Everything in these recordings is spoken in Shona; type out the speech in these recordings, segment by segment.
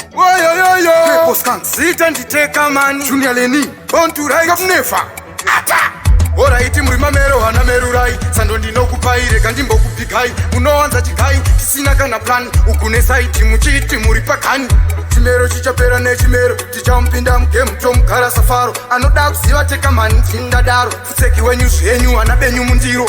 People skank sit and take man Junior Lenny born to rise up never Ata Alright murima mero hana merurai Sando ndino kupaire kandimbo kupikai Unoanza chikai Kisina kana plan Ukune saiti muchiti muripakani Chimero chichapera ne chimero Chichampinda mke mtom kara safaro Anoda kusiwa teka mani chindadaro Fuseki wenyu shenyu anabenyu mundiro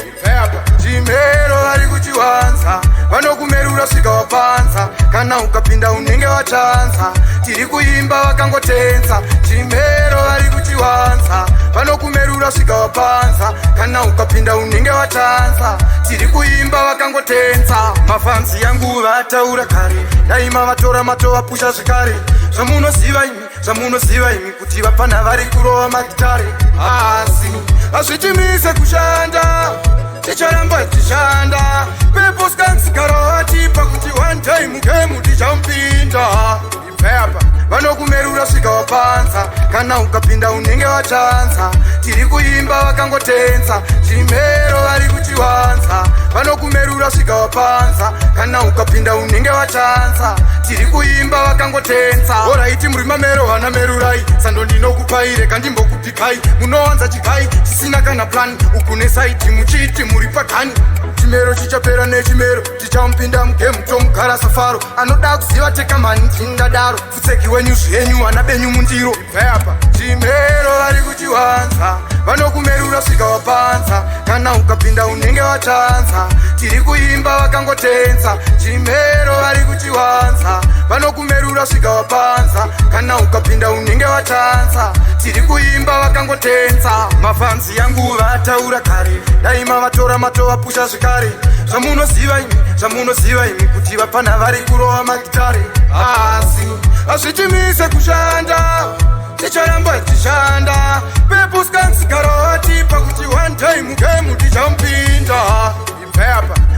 Chimero hari kuchiwanza Vano kumerura swika wapanza Kana ukapinda unenge wachanza Tiri kuimba wakangotenza Chimero hari kuchiwanza Vano kumerura swika wapanza Kana ukapinda unenge wachanza Tiri kuimba wakangotenza Mafansi yangu vataura kare Daima vatora mato vapusha zvikare Zvamuno siva imi kuti vapana vari kurova magitare Azvichimise kushanda Ticharamba tichanda People skanks karatipa kuti one time game tichampinda Vano kumerura swika wapanza Kana ukapinda unenge wachanza Tiri kuimba wakangotenza Chimero vari kuchiwanza Vano kumerura swika wapanza Kana ukapinda unenge wachanza Tiri kuimba wakangotenza Alright murima mero hana merurai Sando ndino kupaire kandimbo kupikai Munowanza chikai chisina kana plan Ukune saiti muchiti muripakani Chimero chichapera ne chimero Chichampinda mke mtom kara safaro Anoda kusiwa teka mani chindadaro Fuseki wenyu shenyu anabenyu mundiro Chimero vari kuchiwanza Vano kumerura swika wapanza Kana ukapinda unenge wachanza Tiri kuimba wakangotenza Chimero vari kuchiwanza Vano kumerura swika wapanza Kana ukapinda unenge wachanza Tiri kuimba wakangotenza Mafansi yangu vataura kare Daima vatora mato vapusha zvikare Zvamuno siva imi kuti vapana vari kurova magitare Azvichimise kushanda Ticharamba tichanda People skanks karatipa kuti one time game tichampinda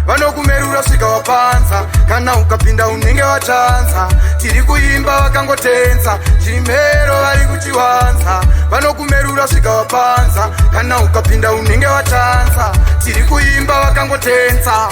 Vano kumerura swika wapanza Kana ukapinda unenge wachanza Tiri kuimba wakangotenza Chimero vari kuchiwanza Vano kumerura swika wapanza Kana ukapinda unenge wachanza Tiri kuimba wakangotenza